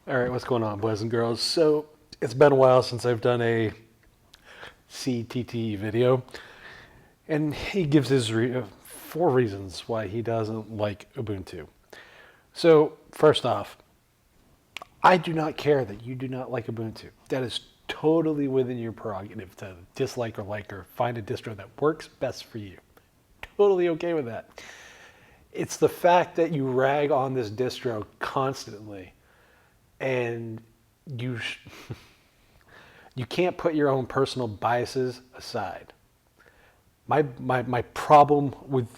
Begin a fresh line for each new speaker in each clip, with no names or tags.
All right, what's going on, boys and girls? So it's been a while since I've done a CTT video, and he gives his four reasons why he doesn't like Ubuntu. So first off, I do not care that you do not like Ubuntu. That is totally within your prerogative to dislike or like or find a distro that works best for you. Totally okay with that. It's the fact that you rag on this distro constantly and you you can't put your own personal biases aside. My problem with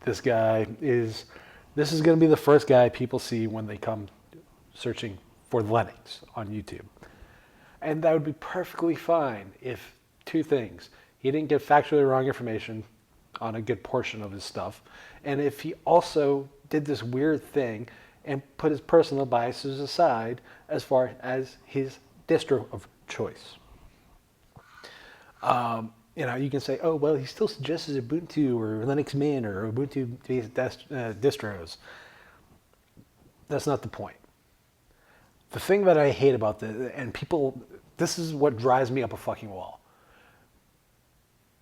this guy is this is going to be the first guy people see when they come searching for Linux on YouTube. And that would be perfectly fine if two things. He didn't get factually wrong information on a good portion of his stuff. And if he also did this weird thing and put his personal biases aside as far as his distro of choice. You can say, oh, well, he still suggests Ubuntu or Linux Mint or Ubuntu-based distros. That's not the point. The thing that I hate about this, and people, this is what drives me up a fucking wall.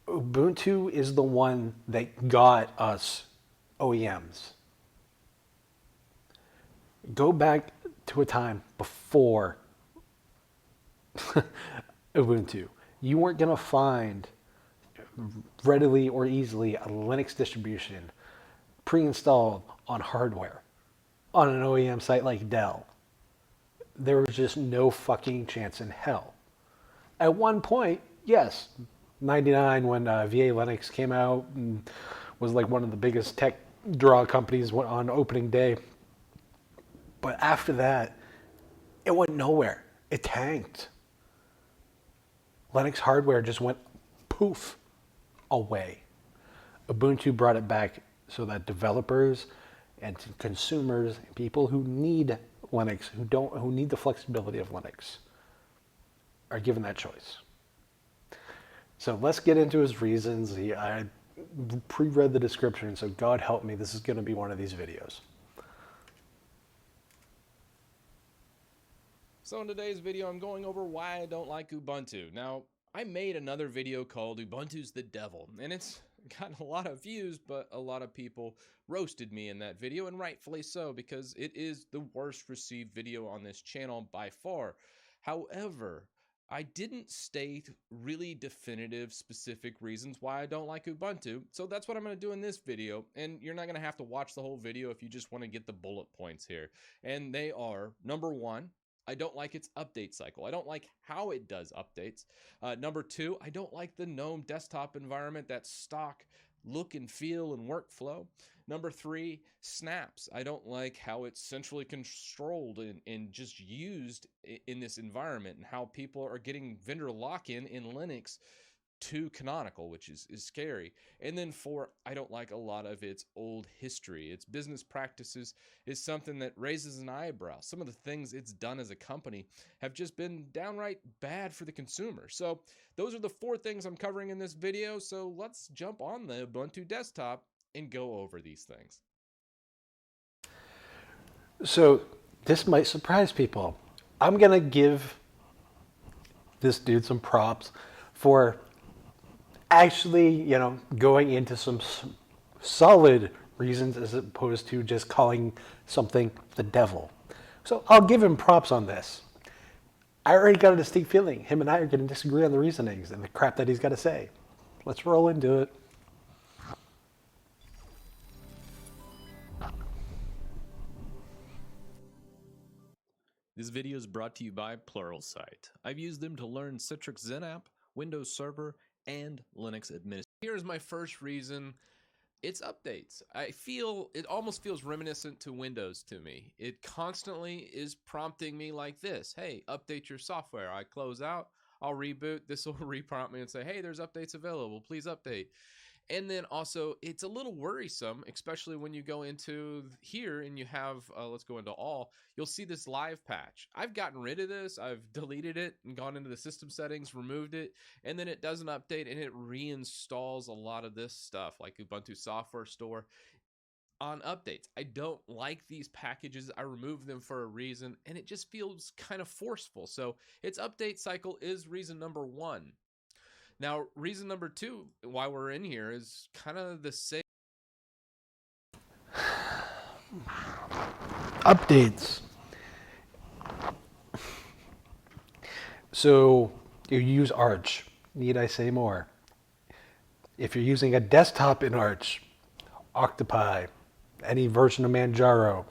Ubuntu is the one that got us OEMs. Go back to a time before Ubuntu. You weren't going to find readily or easily a Linux distribution pre-installed on hardware on an OEM site like Dell. There was just no fucking chance in hell. At one point, yes, 99 when VA Linux came out and was like one of the biggest tech draw companies on opening day. But after that, it went nowhere. It tanked. Linux hardware just went poof away. Ubuntu brought it back so that developers and consumers, people who need Linux, who need the flexibility of Linux, are given that choice. So let's get into his reasons. I pre-read the description, so God help me, this is going to be one of these videos.
So in today's video, I'm going over why I don't like Ubuntu. Now, I made another video called Ubuntu's the Devil, and it's gotten a lot of views, but a lot of people roasted me in that video, and rightfully so, because it is the worst received video on this channel by far. However, I didn't state really definitive, specific reasons why I don't like Ubuntu, so that's what I'm going to do in this video, and you're not going to have to watch the whole video if you just want to get the bullet points here. And they are, number one, I don't like its update cycle. I don't like how it does updates. Number two, I don't like the Gnome desktop environment, that stock look and feel and workflow. Number three, snaps. I don't like how it's centrally controlled and just used in this environment, and how people are getting vendor lock-in in Linux too canonical, which is scary. And then four, I don't like a lot of its old history. Its business practices is something that raises an eyebrow. Some of the things it's done as a company have just been downright bad for the consumer. So those are the four things I'm covering in this video. So let's jump on the Ubuntu desktop and go over these things.
So this might surprise people. I'm going to give this dude some props for actually, going into some solid reasons as opposed to just calling something the devil. So I'll give him props on this. I already got a distinct feeling him and I are going to disagree on the reasonings and the crap that he's got to say. Let's roll into it.
This video is brought to you by Pluralsight. I've used them to learn Citrix XenApp, Windows Server, and Linux administration. Here's my first reason. It's updates. I feel it almost feels reminiscent to Windows to me. It constantly is prompting me like this. Hey, update your software. I close out, I'll reboot. This will reprompt me and say, hey, there's updates available. Please update. And then also, it's a little worrisome, especially when you go into here and you have, let's go into all, you'll see this live patch. I've gotten rid of this. I've deleted it and gone into the system settings, removed it, and then it does an update and it reinstalls a lot of this stuff like Ubuntu Software Store. on updates. I don't like these packages. I removed them for a reason, and it just feels kind of forceful. So its update cycle is reason number one. Now, reason number two, why we're in here, is kind of the same.
Updates. So you use Arch. Need I say more? If you're using a desktop in Arch, Octopi, any version of Manjaro,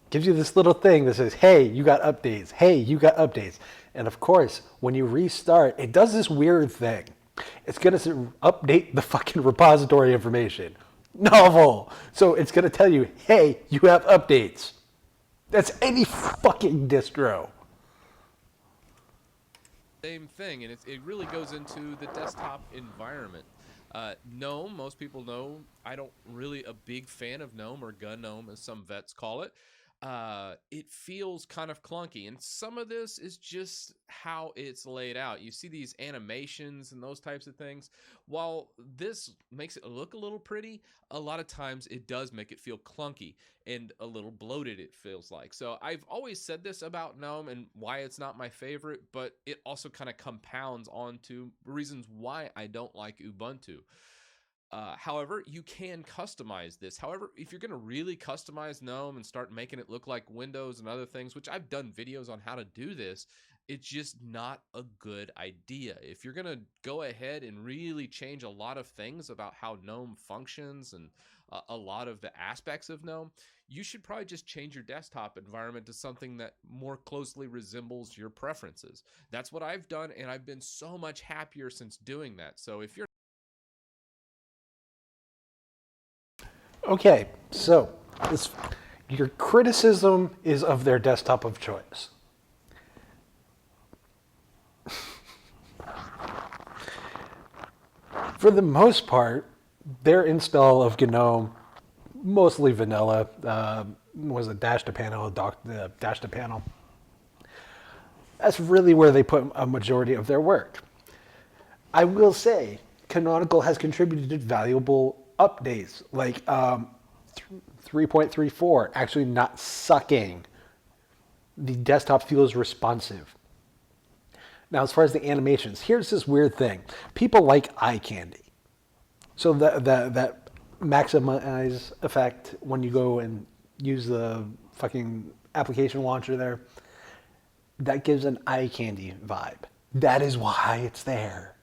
gives you this little thing that says, hey, you got updates. Hey, you got updates. And of course, when you restart, it does this weird thing. It's going to update the fucking repository information. Novel. So it's going to tell you, hey, you have updates. That's any fucking distro.
Same thing, and it really goes into the desktop environment. Gnome, most people know, I don't really a big fan of Gnome, or Gnome as some vets call it. It feels kind of clunky, and some of this is just how it's laid out. You see these animations and those types of things. While this makes it look a little pretty, a lot of times it does make it feel clunky and a little bloated, it feels like. So I've always said this about Gnome and why it's not my favorite, but it also kind of compounds onto reasons why I don't like Ubuntu. However, you can customize this. However, if you're going to really customize Gnome and start making it look like Windows and other things, which I've done videos on how to do this, it's just not a good idea. If you're going to go ahead and really change a lot of things about how Gnome functions and a lot of the aspects of Gnome, you should probably just change your desktop environment to something that more closely resembles your preferences. That's what I've done, and I've been so much happier since doing that. So if you're
Okay, so this, your criticism is of their desktop of choice. For the most part, their install of GNOME, mostly vanilla, was a dash to panel, dash to panel. That's really where they put a majority of their work. I will say, Canonical has contributed valuable updates, like 3.34, actually not sucking. The desktop feels responsive. Now, as far as the animations, here's this weird thing. People like eye candy. So that maximize effect when you go and use the fucking application launcher there, that gives an eye candy vibe. That is why it's there.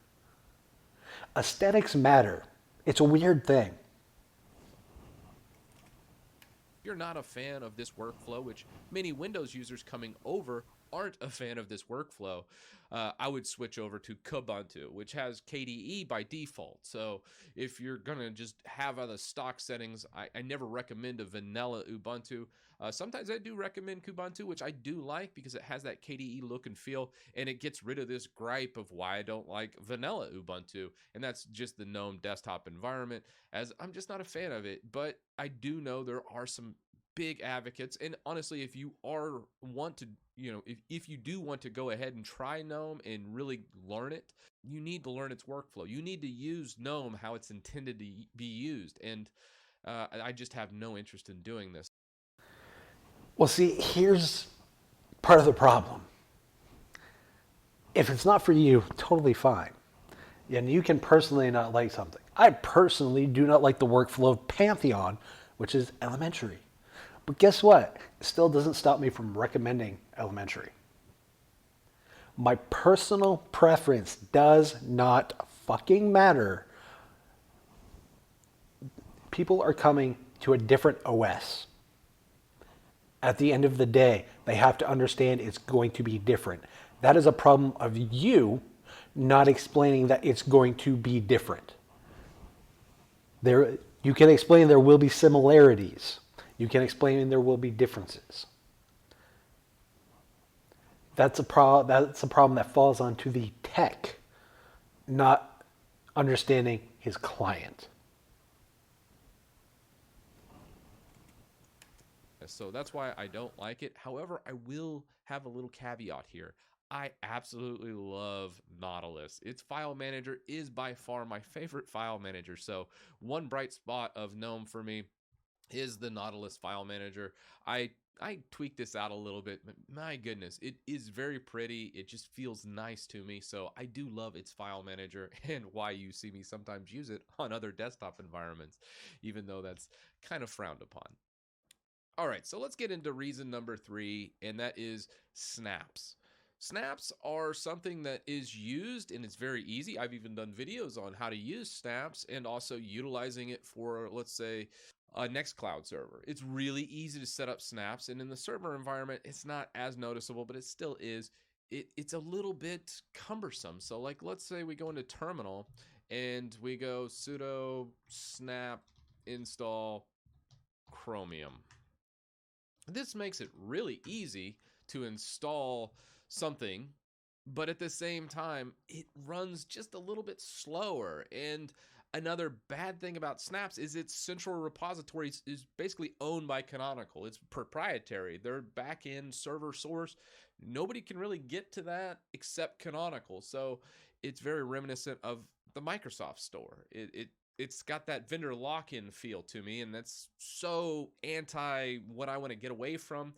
Aesthetics matter. It's a weird thing.
you're not a fan of this workflow, which many Windows users coming over aren't a fan of this workflow, I would switch over to Kubuntu, which has KDE by default. So if you're going to just have other stock settings, I never recommend a vanilla Ubuntu. Sometimes I do recommend Kubuntu, which I do like because it has that KDE look and feel, and it gets rid of this gripe of why I don't like vanilla Ubuntu, and that's just the GNOME desktop environment, as I'm just not a fan of it. But I do know there are some big advocates, and honestly, if you are want to, if you do want to go ahead and try GNOME and really learn it, you need to learn its workflow. You need to use GNOME how it's intended to be used, and I just have no interest in doing this.
Well, see, here's part of the problem. If it's not for you, totally fine. And you can personally not like something. I personally do not like the workflow of Pantheon, which is elementary. But guess what? It still doesn't stop me from recommending elementary. My personal preference does not fucking matter. People are coming to a different OS. At the end of the day, they have to understand it's going to be different. That is a problem of you not explaining that it's going to be different. You can explain there will be similarities. You can explain there will be differences. That's a problem that falls onto the tech, not understanding his client.
So that's why I don't like it. However, I will have a little caveat here. I absolutely love Nautilus. Its file manager is by far my favorite file manager. So one bright spot of GNOME for me is the Nautilus file manager. I I tweaked this out a little bit, but my goodness, it is very pretty. It just feels nice to me. So I do love its file manager and why you see me sometimes use it on other desktop environments, even though that's kind of frowned upon. All right, so let's get into reason number 3, and that is snaps. Snaps are something that is used and it's very easy. I've even done videos on how to use snaps and also utilizing it for, let's say, a Nextcloud server. It's really easy to set up snaps, and in the server environment, it's not as noticeable, but it still is. It's a little bit cumbersome. So, like, let's say we go into terminal and we go sudo snap install Chromium. This makes it really easy to install something, but at the same time, it runs just a little bit slower. And another bad thing about Snaps is its central repository is basically owned by Canonical. It's proprietary. Their back-end server source, nobody can really get to that except Canonical. So it's very reminiscent of the Microsoft Store. It's got that vendor lock-in feel to me, and that's so anti what I want to get away from.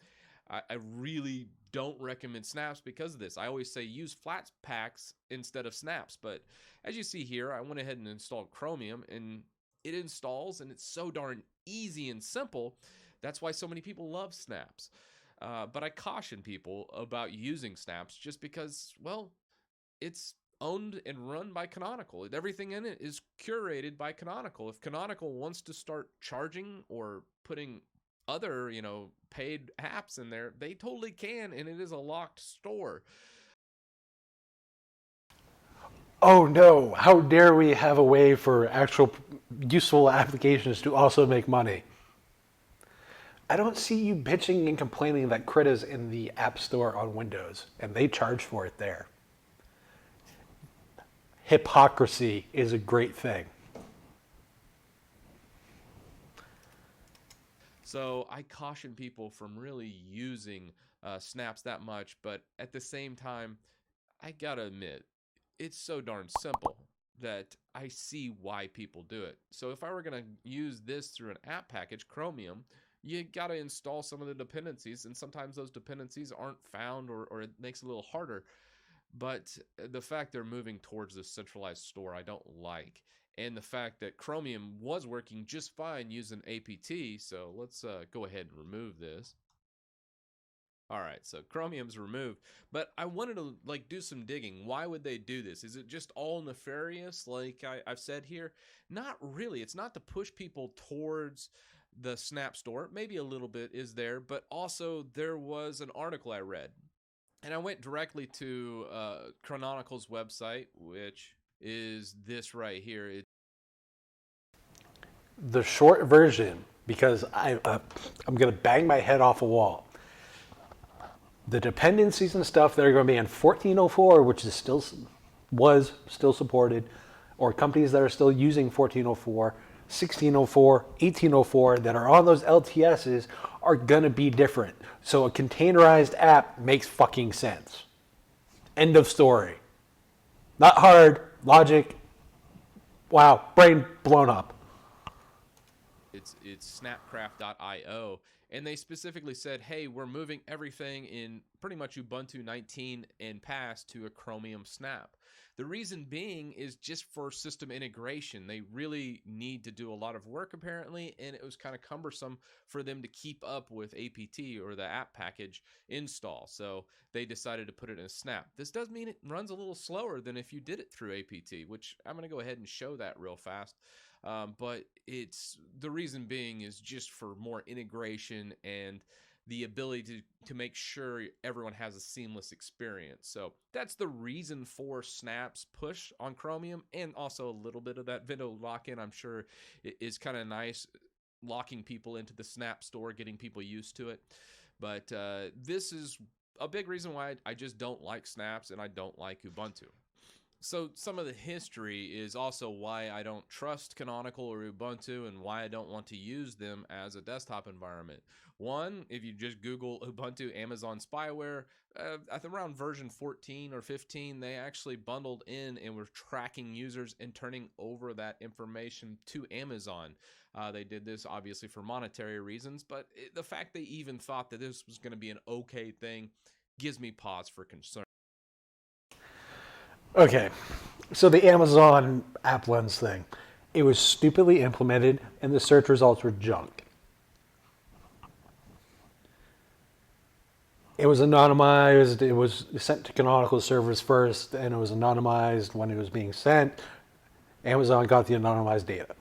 I really don't recommend snaps because of this. I always say use flat packs instead of snaps, but as you see here, I went ahead and installed Chromium, and it installs, and it's so darn easy and simple. That's why so many people love snaps. But I caution people about using snaps just because, well, it's owned and run by Canonical. Everything in it is curated by Canonical. If Canonical wants to start charging or putting other, paid apps in there, they totally can, and it is a locked store.
Oh no, how dare we have a way for actual useful applications to also make money? I don't see you bitching and complaining that Crit is in the App Store on Windows and they charge for it there. Hypocrisy is a great thing.
So I caution people from really using snaps that much, but at the same time, I gotta admit, it's so darn simple that I see why people do it. So if I were gonna use this through an app package, Chromium, you gotta install some of the dependencies, and sometimes those dependencies aren't found, or it makes it a little harder. But the fact they're moving towards this centralized store, I don't like. And the fact that Chromium was working just fine using APT, so let's go ahead and remove this. All right, so Chromium's removed, but I wanted to do some digging. Why would they do this? Is it just all nefarious, like I've said here? Not really. It's not to push people towards the Snap Store. Maybe a little bit is there, but also there was an article I read, and I went directly to Chronicle's website, which is this right here.
The short version, because I'm going to bang my head off a wall. The dependencies and stuff that are going to be in 1404, which is was still supported, or companies that are still using 1404, 1604, 1804 that are on those LTSs are going to be different. So a containerized app makes fucking sense. End of story. Not hard, logic. Wow, brain blown up.
It's snapcraft.io, and they specifically said, hey, we're moving everything in pretty much Ubuntu 19 and past to a Chromium Snap. The reason being is just for system integration. They really need to do a lot of work apparently, and it was kind of cumbersome for them to keep up with APT, or the app package install. So they decided to put it in a Snap. This does mean it runs a little slower than if you did it through APT, which I'm going to go ahead and show that real fast. But it's the reason being is just for more integration and the ability to make sure everyone has a seamless experience. So that's the reason for Snap's push on Chromium, and also a little bit of that window lock-in. I'm sure it is kind of nice locking people into the Snap store, getting people used to it. But this is a big reason why I just don't like Snaps and I don't like Ubuntu. So some of the history is also why I don't trust Canonical or Ubuntu and why I don't want to use them as a desktop environment. One, if you just Google Ubuntu Amazon spyware, at around version 14 or 15, they actually bundled in and were tracking users and turning over that information to Amazon. They did this obviously for monetary reasons, but the fact they even thought that this was going to be an okay thing gives me pause for concern.
Okay, so the Amazon App Lens thing, it was stupidly implemented, and the search results were junk. It was anonymized. It was sent to canonical servers first, and it was anonymized when it was being sent. Amazon got the anonymized data.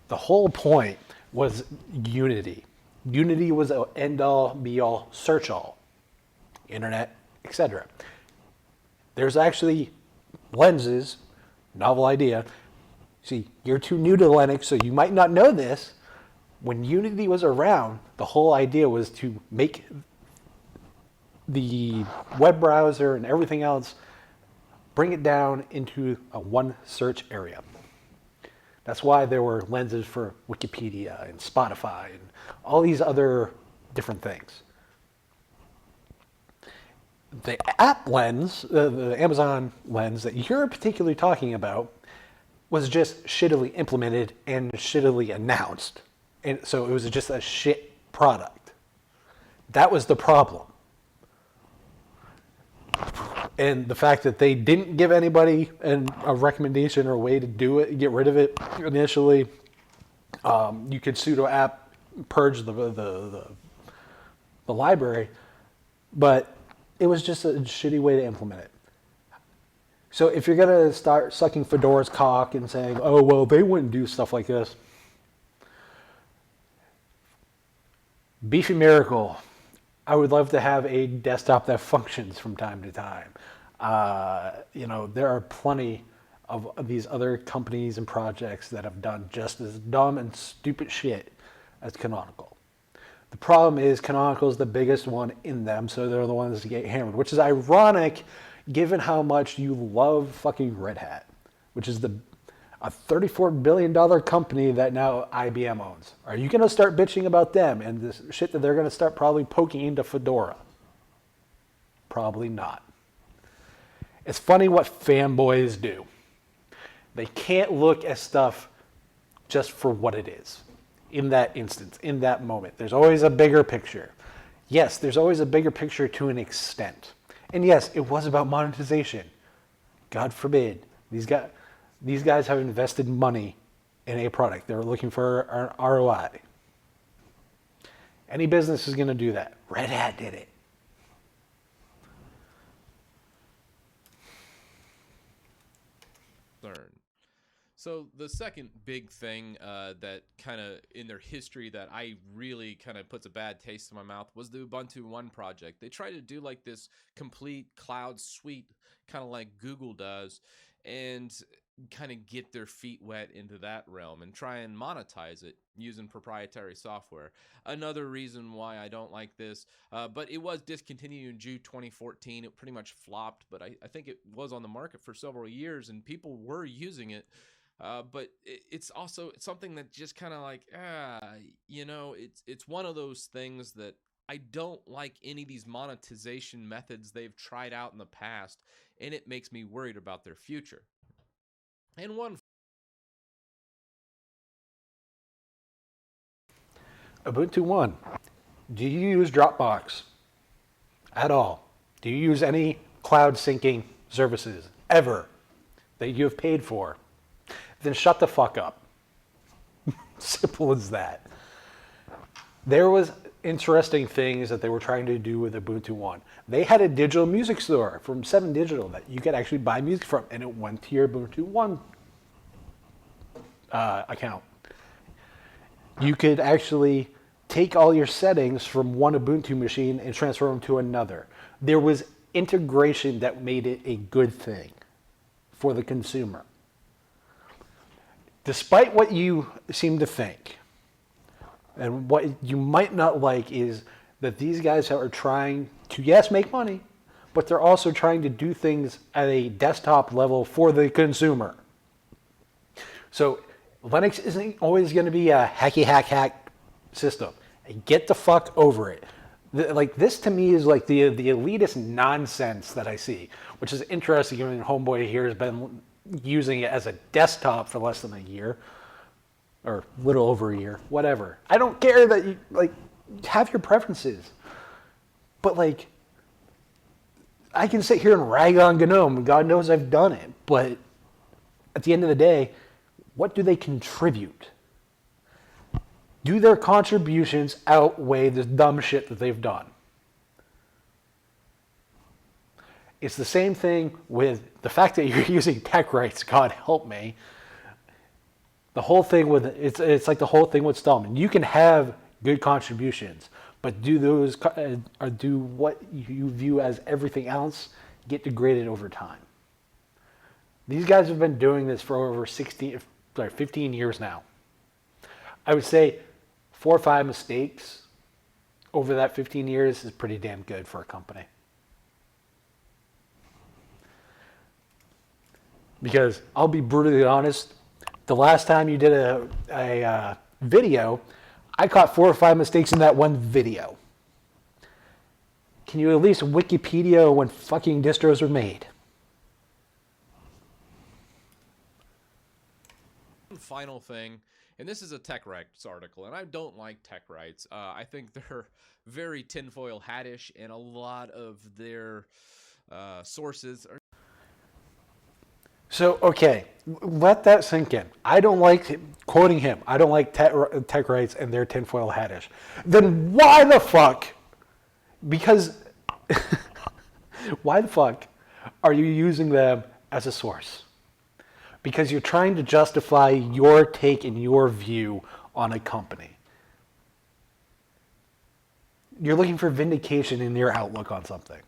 The whole point was Unity. Unity was an end-all, be-all, search-all, internet, etc. There's actually lenses, novel idea. See, you're too new to Linux, so you might not know this. When Unity was around, the whole idea was to make the web browser and everything else, bring it down into a one search area. That's why there were lenses for Wikipedia and Spotify and all these other different things. The app lens, the Amazon lens that you're particularly talking about, was just shittily implemented and shittily announced. And so it was just a shit product. That was the problem. And the fact that they didn't give anybody a recommendation or a way to do it, get rid of it initially, you could sudo app purge the library, but it was just a shitty way to implement it. So if you're gonna start sucking Fedora's cock and saying, "Oh well, they wouldn't do stuff like this," Beefy Miracle, I would love to have a desktop that functions from time to time. There are plenty of these other companies and projects that have done just as dumb and stupid shit as Canonical. The problem is Canonical is the biggest one in them, so they're the ones that get hammered, which is ironic given how much you love fucking Red Hat, which is a $34 billion company that now IBM owns. Are you going to start bitching about them and this shit that they're going to start probably poking into Fedora? Probably not. It's funny what fanboys do. They can't look at stuff just for what it is. In that instance, in that moment. There's always a bigger picture. Yes, there's always a bigger picture to an extent. And yes, it was about monetization. God forbid. These guys have invested money in a product. They're looking for an ROI. Any business is going to do that. Red Hat did it.
So the second big thing that kind of in their history that I really kind of puts a bad taste in my mouth was the Ubuntu One project. They tried to do like this complete cloud suite, kind of like Google does, and kind of get their feet wet into that realm and try and monetize it using proprietary software. Another reason why I don't like this, but it was discontinued in June 2014. It pretty much flopped, but I think it was on the market for several years and people were using it. But it's also something that just kind of like, it's one of those things that I don't like any of these monetization methods they've tried out in the past, and it makes me worried about their future. And one
Ubuntu One. Do you use Dropbox at all? Do you use any cloud syncing services ever that you have paid for? Then shut the fuck up. Simple as that. There was interesting things that they were trying to do with Ubuntu One. They had a digital music store from 7 Digital that you could actually buy music from, and it went to your Ubuntu One account. You could actually take all your settings from one Ubuntu machine and transfer them to another. There was integration that made it a good thing for the consumer. Despite what you seem to think, and what you might not like is that these guys are trying to, yes, make money, but they're also trying to do things at a desktop level for the consumer. So Linux isn't always going to be a hacky hack system. Get the fuck over it. Like this to me is like the elitist nonsense that I see, which is interesting. I mean, Homeboy here has been using it as a desktop for less than a year, or a little over a year, whatever. I don't care that you like have your preferences, but like I can sit here and rag on Gnome. God knows I've done it, but at the end of the day, what do they contribute? Do their contributions outweigh the dumb shit that they've done? It's the same thing with the fact that you're using tech rights. God help me. The whole thing with it's like the whole thing with Stallman. You can have good contributions, but do those or do what you view as everything else get degraded over time? These guys have been doing this for over 15 years now. I would say 4 or 5 mistakes over that 15 years is pretty damn good for a company. Because I'll be brutally honest, the last time you did a video, I caught 4 or 5 mistakes in that one video. Can you at least Wikipedia when fucking distros were made?
Final thing, and this is a tech rights article, and I don't like tech rights. I think they're very tinfoil hattish, and a lot of their sources are.
So, okay, let that sink in. I don't like, quoting him, I don't like tech rights and their tinfoil hattish. Then why the fuck? Because, why the fuck are you using them as a source? Because you're trying to justify your take and your view on a company. You're looking for vindication in your outlook on something.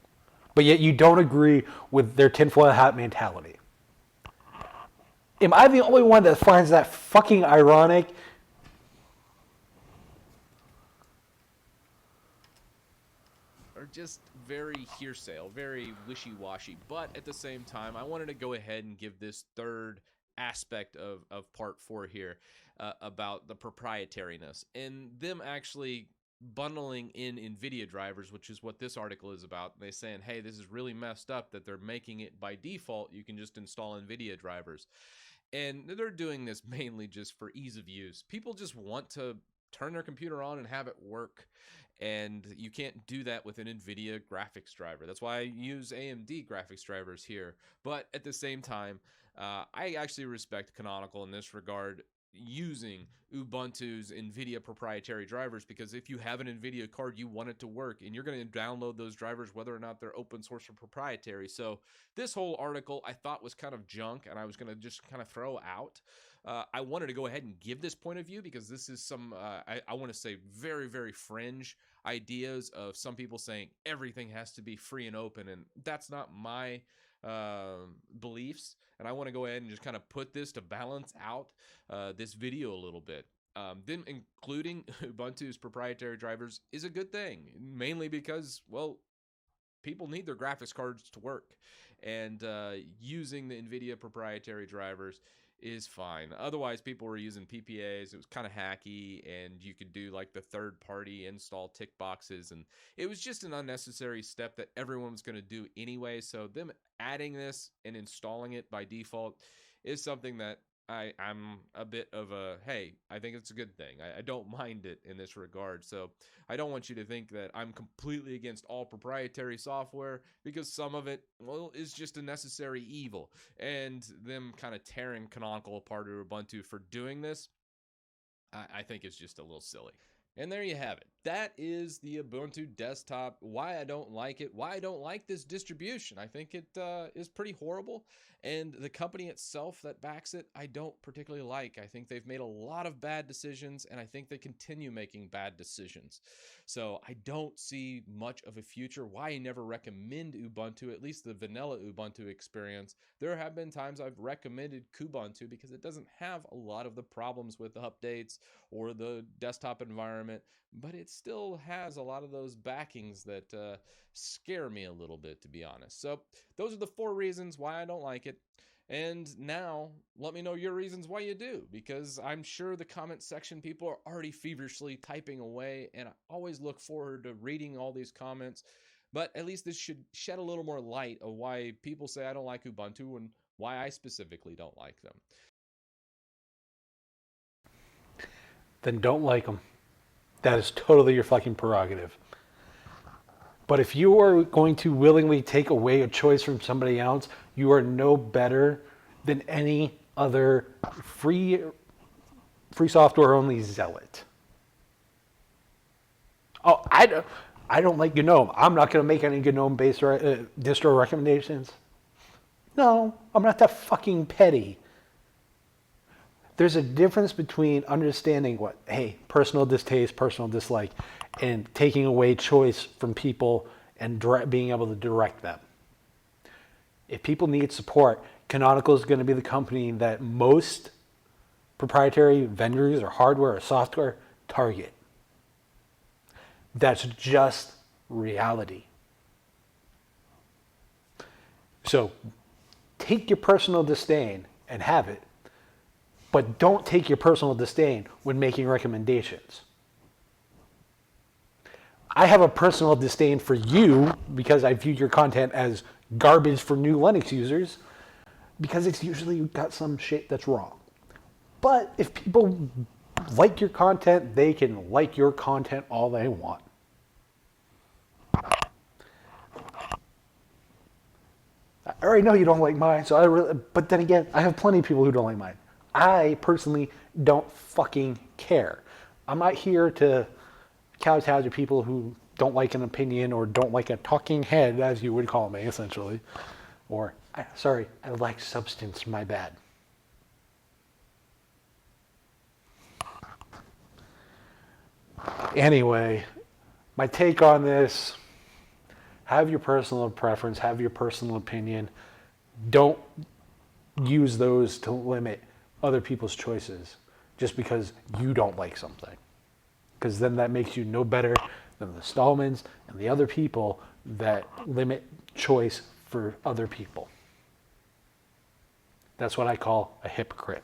But yet you don't agree with their tinfoil hat mentality. Am I the only one that finds that fucking ironic?
Are just very hearsay, very wishy-washy. But at the same time, I wanted to go ahead and give this third aspect of part 4 here about the proprietariness and them actually bundling in NVIDIA drivers, which is what this article is about. They're saying, hey, this is really messed up that they're making it by default. You can just install NVIDIA drivers. And they're doing this mainly just for ease of use. People just want to turn their computer on and have it work. And you can't do that with an NVIDIA graphics driver. That's why I use AMD graphics drivers here. But at the same time, I actually respect Canonical in this regard, using Ubuntu's NVIDIA proprietary drivers, because if you have an NVIDIA card, you want it to work, and you're going to download those drivers whether or not they're open source or proprietary. So this whole article I thought was kind of junk, and I was going to just kind of throw out. I wanted to go ahead and give this point of view because this is some, I want to say, very, very fringe ideas of some people saying everything has to be free and open, and that's not my beliefs. And I want to go ahead and just kind of put this to balance out this video a little bit. Them including Ubuntu's proprietary drivers is a good thing, mainly because, well, people need their graphics cards to work, and using the NVIDIA proprietary drivers is fine. Otherwise, people were using PPAs. It was kind of hacky, and you could do like the third-party install tick boxes, and it was just an unnecessary step that everyone was going to do anyway. So them adding this and installing it by default is something that I'm a bit of a, hey, I think it's a good thing. I don't mind it in this regard. So I don't want you to think that I'm completely against all proprietary software, because some of it, well, is just a necessary evil. And them kind of tearing Canonical apart or Ubuntu for doing this, I think is just a little silly. And there you have it. That is the Ubuntu desktop. Why I don't like it. Why I don't like this distribution. I think it is pretty horrible. And the company itself that backs it, I don't particularly like. I think they've made a lot of bad decisions, and I think they continue making bad decisions. So I don't see much of a future. Why I never recommend Ubuntu, at least the vanilla Ubuntu experience. There have been times I've recommended Kubuntu because it doesn't have a lot of the problems with the updates or the desktop environment environment, but it still has a lot of those backings that scare me a little bit, to be honest. So those are the 4 reasons why I don't like it. And now let me know your reasons why you do, because I'm sure the comment section people are already feverishly typing away, and I always look forward to reading all these comments. But at least this should shed a little more light of why people say I don't like Ubuntu and why I specifically don't like them.
Then don't like them. That is totally your fucking prerogative. But if you are going to willingly take away a choice from somebody else, you are no better than any other free software only zealot. Oh, I don't like Gnome. I'm not going to make any Gnome based distro recommendations. No, I'm not that fucking petty. There's a difference between understanding what, hey, personal distaste, personal dislike, and taking away choice from people and being able to direct them. If people need support, Canonical is going to be the company that most proprietary vendors or hardware or software target. That's just reality. So take your personal disdain and have it, but don't take your personal disdain when making recommendations. I have a personal disdain for you because I view your content as garbage for new Linux users because it's usually got some shit that's wrong. But if people like your content, they can like your content all they want. I already know you don't like mine, but then again, I have plenty of people who don't like mine. I personally don't fucking care. I'm not here to kowtow to people who don't like an opinion or don't like a talking head, as you would call me, essentially. Or, sorry, I like substance, my bad. Anyway, my take on this, have your personal preference, have your personal opinion. Don't use those to limit other people's choices just because you don't like something. Because then that makes you no better than the Stallmans and the other people that limit choice for other people. That's what I call a hypocrite.